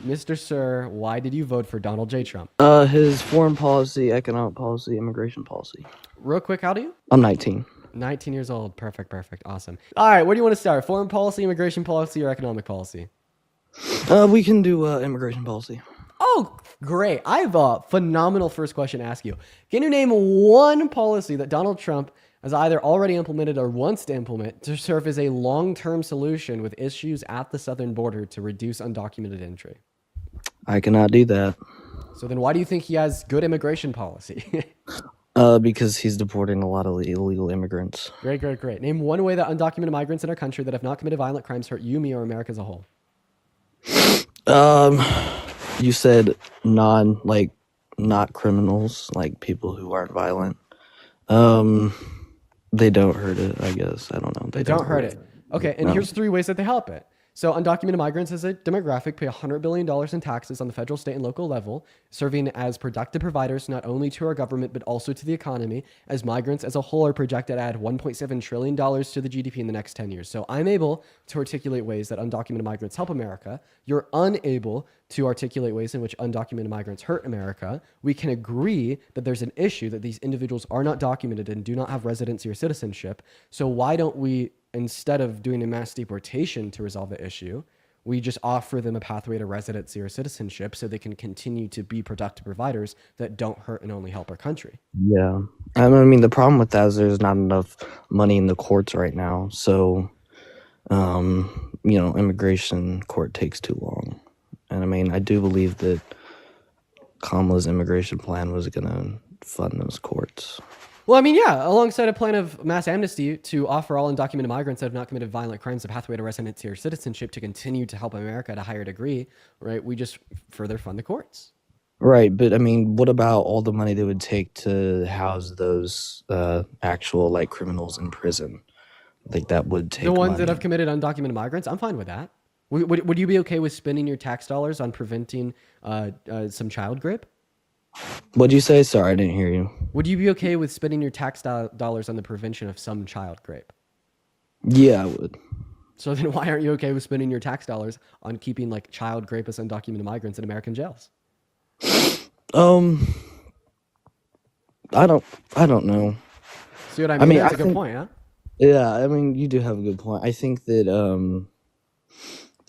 Mr. Sir, why did you vote for Donald J. Trump? His foreign policy, economic policy, immigration policy. Real quick, how do you? I'm 19. 19 years old. Perfect. Awesome. All right, where do you want to start? Foreign policy, immigration policy, or economic policy? We can do immigration policy. Oh, great. I have a phenomenal first question to ask you. Can you name one policy that Donald Trump has either already implemented or wants to implement to serve as a long-term solution with issues at the southern border to reduce undocumented entry? I cannot do that. So then why do you think he has good immigration policy? Because he's deporting a lot of illegal immigrants. Great. Name one way that undocumented migrants in our country that have not committed violent crimes hurt you, me, or America as a whole. You said not criminals, like people who aren't violent. They don't hurt it, I guess. I don't know. They don't hurt it. Okay, and here's 3 ways that they help it. So undocumented migrants as a demographic pay $100 billion in taxes on the federal, state, and local level, serving as productive providers not only to our government, but also to the economy, as migrants as a whole are projected to add $1.7 trillion to the GDP in the next 10 years. So I'm able to articulate ways that undocumented migrants help America. You're unable to articulate ways in which undocumented migrants hurt America. We can agree that there's an issue that these individuals are not documented and do not have residency or citizenship. So why don't we, instead of doing a mass deportation to resolve the issue, we just offer them a pathway to residency or citizenship so they can continue to be productive providers that don't hurt and only help our country? Yeah. I mean, the problem with that is there's not enough money in the courts right now. So, immigration court takes too long. And I mean, I do believe that Kamala's immigration plan was going to fund those courts. Well, I mean, yeah, alongside a plan of mass amnesty to offer all undocumented migrants that have not committed violent crimes a pathway to residency or citizenship to continue to help America at a higher degree, right? We just further fund the courts. Right, but I mean, what about all the money they would take to house those actual criminals in prison? Like that would take The ones money. that have committed undocumented migrants, I'm fine with that. Would you be okay with spending your tax dollars on preventing some child rape? What'd you say? Sorry, I didn't hear you. Would you be okay with spending your tax dollars on the prevention of some child rape? Yeah, I would. So then why aren't you okay with spending your tax dollars on keeping child rapists, undocumented migrants in American jails? I don't know. See what I mean? mean, That's I a good think- point, huh? Yeah, I mean, you do have a good point. I think that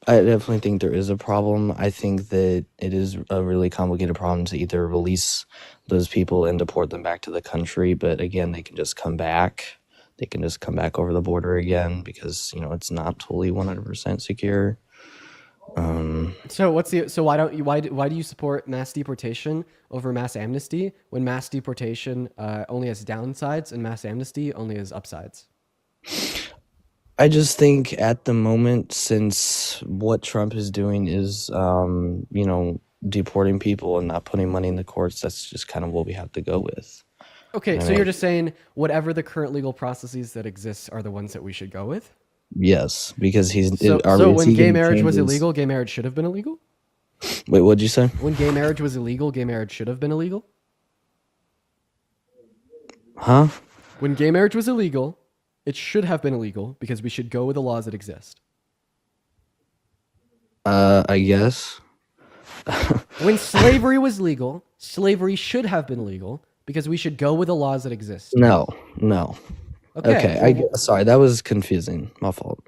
I definitely think there is a problem. I think that it is a really complicated problem to either release those people and deport them back to the country, but again, they can just come back. They can just come back over the border again because it's not totally 100% secure. So why do you support mass deportation over mass amnesty when mass deportation only has downsides and mass amnesty only has upsides? I just think at the moment, since what Trump is doing is, deporting people and not putting money in the courts, that's just kind of what we have to go with. Okay, so you're just saying whatever the current legal processes that exist are the ones that we should go with? Yes, because So when gay marriage was illegal, gay marriage should have been illegal? Wait, what'd you say? When gay marriage was illegal, gay marriage should have been illegal? Huh? When gay marriage was illegal, it should have been illegal because we should go with the laws that exist. I guess. When slavery was legal, slavery should have been legal because we should go with the laws that exist. No. Okay. Sorry, that was confusing. My fault.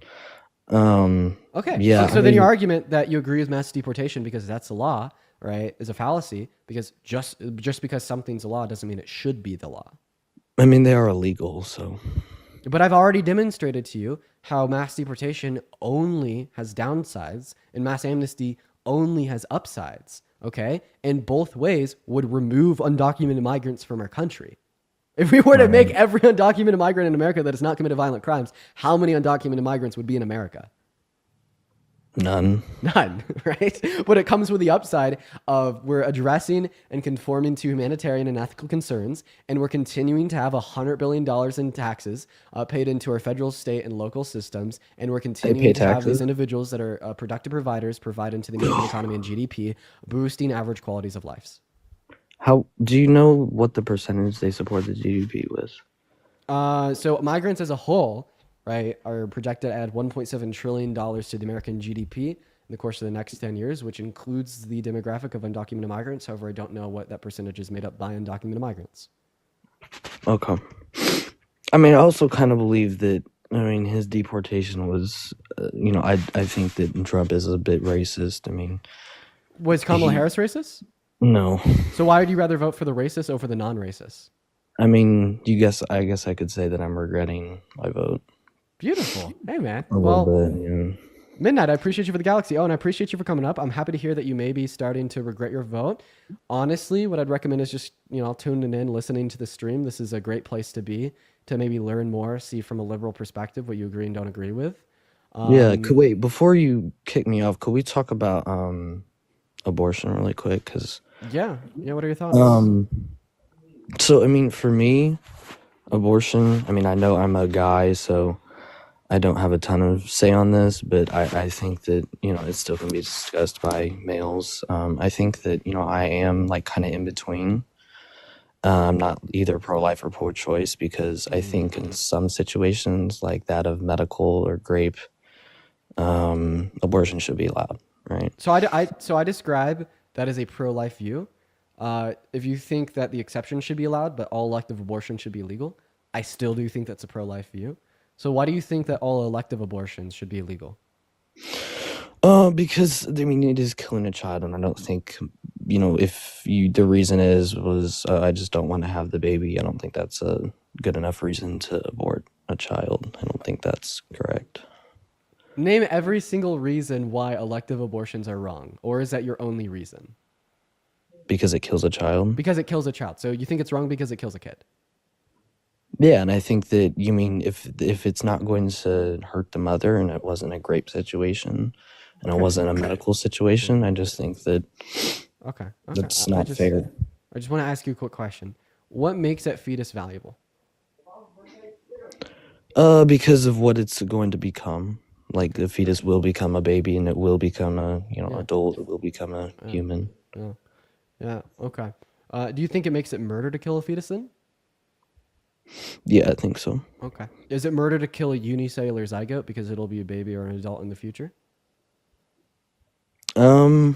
Okay. Yeah. So then your argument that you agree with mass deportation because that's the law, right, is a fallacy because just because something's a law doesn't mean it should be the law. I mean, they are illegal, so. But I've already demonstrated to you how mass deportation only has downsides and mass amnesty only has upsides, okay? And both ways would remove undocumented migrants from our country. If we were to make every undocumented migrant in America that has not committed violent crimes, how many undocumented migrants would be in America? None. None, right? But it comes with the upside of we're addressing and conforming to humanitarian and ethical concerns, and we're continuing to have $100 billion in taxes paid into our federal, state, and local systems, and we're continuing to have these individuals that are productive providers provide into the American economy and GDP, boosting average qualities of lives. How do you know what the percentage they support the GDP with? So migrants as a whole, right, are projected to add $1.7 trillion to the American GDP in the course of the next 10 years, which includes the demographic of undocumented migrants. However, I don't know what that percentage is made up by undocumented migrants. Okay. I mean, I also kind of believe that. I mean, his deportation was, I think that Trump is a bit racist. I mean, Was Kamala Harris racist? no. So why would you rather vote for the racist over the non-racist? I mean, I guess I could say that I'm regretting my vote Beautiful. Hey, man. a Well, little bit. Yeah. Midnight, I appreciate you for the galaxy. Oh, and I appreciate you for coming up. I'm happy to hear that you may be starting to regret your vote. Honestly, what I'd recommend is just, tuning in, listening to the stream. This is a great place to be, to maybe learn more, see from a liberal perspective what you agree and don't agree with. Yeah. Wait, before you kick me off, could we talk about abortion really quick? Because Yeah. What are your thoughts? so I mean, for me, abortion. I mean, I know I'm a guy, so I don't have a ton of say on this, but I think that, it still can be discussed by males. I think that, I am like kind of in between. I'm not either pro-life or pro-choice because I think in some situations like that of medical or rape, abortion should be allowed, right? So I describe that as a pro-life view. If you think that the exception should be allowed, but all elective abortion should be illegal, I still do think that's a pro-life view. So why do you think that all elective abortions should be illegal? Because I mean, it is killing a child, and I don't think, if the reason was I just don't want to have the baby, I don't think that's a good enough reason to abort a child. I don't think that's correct. Name every single reason why elective abortions are wrong, or is that your only reason? Because it kills a child. Because it kills a child. So you think it's wrong because it kills a kid? Yeah, and I think that you mean if it's not going to hurt the mother and it wasn't a rape situation and it wasn't a medical situation, I just think that Okay. that's not fair. I just want to ask you a quick question. What makes that fetus valuable? Because of what it's going to become. Like the fetus will become a baby and it will become a, adult, it will become a human. Yeah. Okay. Do you think it makes it murder to kill a fetus then? Yeah, I think so. Okay. Is it murder to kill a unicellular zygote because it'll be a baby or an adult in the future? I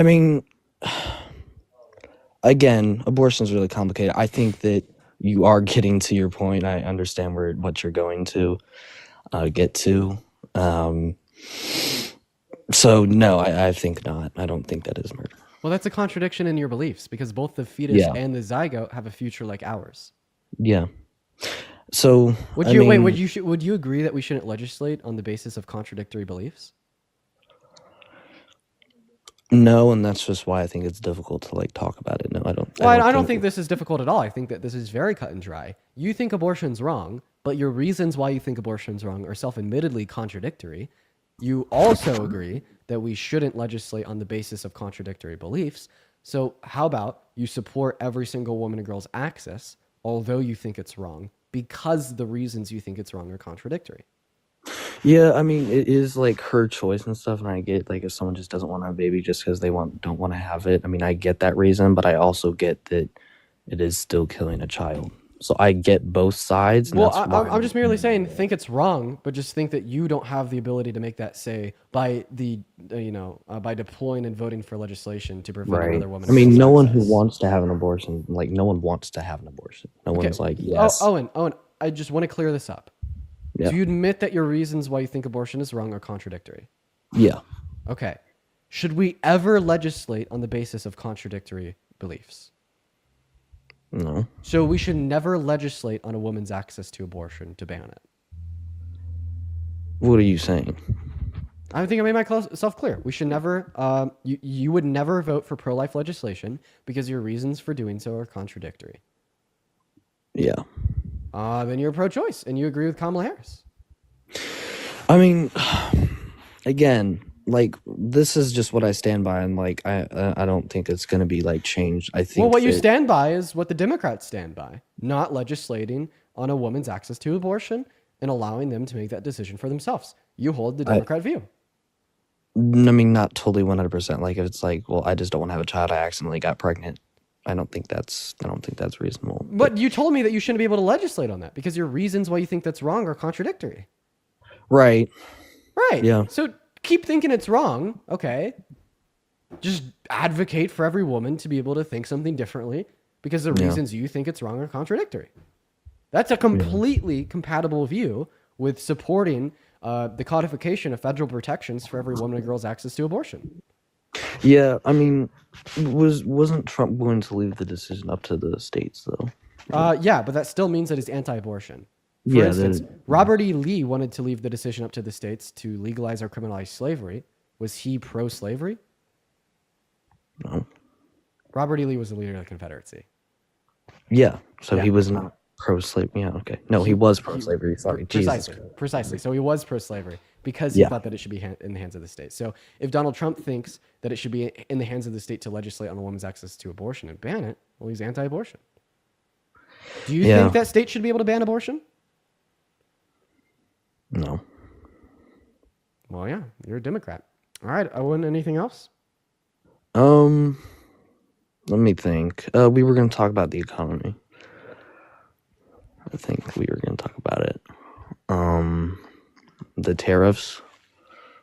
mean, again, abortion is really complicated. I think that you are getting to your point. I understand what you're going to get to. So no, I think not. I don't think that is murder. Well, that's a contradiction in your beliefs because both the fetus Yeah. and the zygote have a future like ours. Yeah. So Would I you mean, would you agree that we shouldn't legislate on the basis of contradictory beliefs? no, and that's just why I think it's difficult to like talk about it. No, I don't. Well, I don't think this is difficult at all. I think that this is very cut and dry. You think abortion's wrong, but your reasons why you think abortion's wrong are self-admittedly contradictory. You also agree that we shouldn't legislate on the basis of contradictory beliefs. So how about you support every single woman and girl's access, although you think it's wrong, because the reasons you think it's wrong are contradictory? Yeah, I mean, it is like her choice and stuff, and I get like if someone just doesn't want to have a baby just because they don't want to have it. I mean, I get that reason, but I also get that it is still killing a child. So I get both sides. And Well, that's why I'm just merely saying, think it's wrong, but just think that you don't have the ability to make that say by by deploying and voting for legislation to prevent right. another woman. I mean, from no one who access. wants to have an abortion, like no one wants to have an abortion. No one's like, yes. Owen, I just want to clear this up. Yeah. Do you admit that your reasons why you think abortion is wrong are contradictory? Yeah. Okay. Should we ever legislate on the basis of contradictory beliefs? No. So we should never legislate on a woman's access to abortion to ban it. What are you saying? I think I made myself clear. We should never, you would never vote for pro-life legislation because your reasons for doing so are contradictory. Yeah. Then you're pro-choice and you agree with Kamala Harris. I mean, again, like this is just what I stand by, and like I don't think it's gonna be like changed. I think. Well, what you that- stand by is what the Democrats stand by, not legislating on a woman's access to abortion and allowing them to make that decision for themselves. You hold the Democrat view. I mean, not totally 100%. Like if it's like, well, I just don't want to have a child. I accidentally got pregnant. I don't think that's reasonable. But you told me that you shouldn't be able to legislate on that because your reasons why you think that's wrong are contradictory. Right. Right. Yeah. So keep thinking it's wrong, okay, just advocate for every woman to be able to think something differently because the Yeah. reasons you think it's wrong are contradictory. That's a Yeah. completely compatible view with supporting the codification of federal protections for every woman and girl's access to abortion. Yeah, I mean, wasn't Trump going to leave the decision up to the states though? Yeah, but that still means that he's anti-abortion. For Yeah, instance, Robert E. Lee wanted to leave the decision up to the states to legalize or criminalize slavery. Was he pro-slavery? no. Robert E. Lee was the leader of the Confederacy. Yeah, so Yeah. he was not pro-slavery. Yeah, okay. No, he was pro-slavery. Sorry, Jesus. Precisely. So he was pro-slavery because he Yeah. thought that it should be in the hands of the state. So if Donald Trump thinks that it should be in the hands of the state to legislate on a woman's access to abortion and ban it, well, he's anti-abortion. Do you Yeah. think that state should be able to ban abortion? No. Well, yeah, you're a Democrat. All right, Owen, anything else? Let me think. We were going to talk about the economy. I think we were going to talk about it. The tariffs.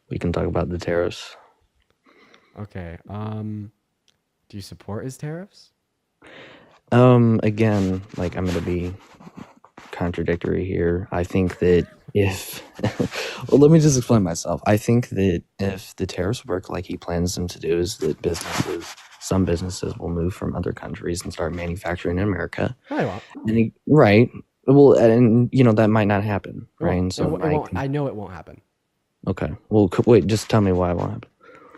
We can talk about the tariffs. Okay. Do you support his tariffs? Again, like I'm going to be contradictory here. I think that if well, let me just explain myself. I think that if the tariffs work like he plans them to do, is that some businesses will move from other countries and start manufacturing in America. No, I won't. And right. Well, and that might not happen, It right? won't. And so It won't. I know it won't happen. okay. Well, wait. Just tell me why it won't happen.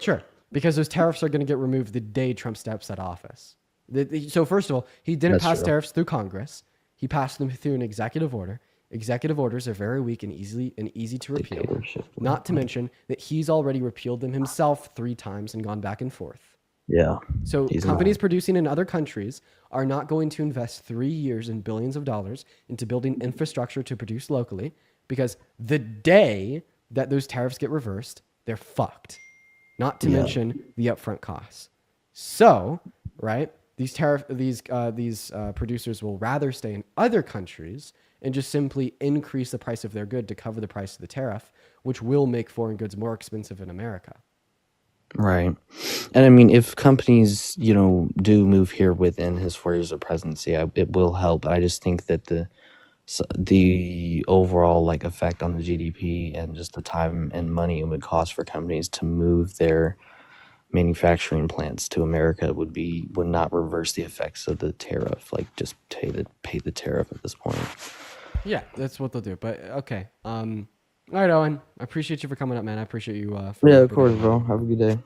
Sure, because those tariffs are going to get removed the day Trump steps out of office. So first of all, he didn't That's pass true. tariffs through Congress. He passed them through an executive order. Executive orders are very weak and easy to repeal. Dictatorship. Not to mention that he's already repealed them himself 3 times and gone back and forth. Yeah. So He's companies producing in other countries are not going to invest 3 years and billions of dollars into building infrastructure to produce locally because the day that those tariffs get reversed, they're fucked. Not to Yeah. mention the upfront costs. So, right, these producers will rather stay in other countries and just simply increase the price of their good to cover the price of the tariff, which will make foreign goods more expensive in America. Right. And I mean, if companies, do move here within his 4 years of presidency, it will help. I just think that the overall effect on the GDP and just the time and money it would cost for companies to move their manufacturing plants to America would not reverse the effects of the tariff. Like just pay the tariff at this point. Yeah, that's what they'll do. But okay. All right, Owen. I appreciate you for coming up, man. I appreciate you. For Yeah, of course, bro. Have a good day.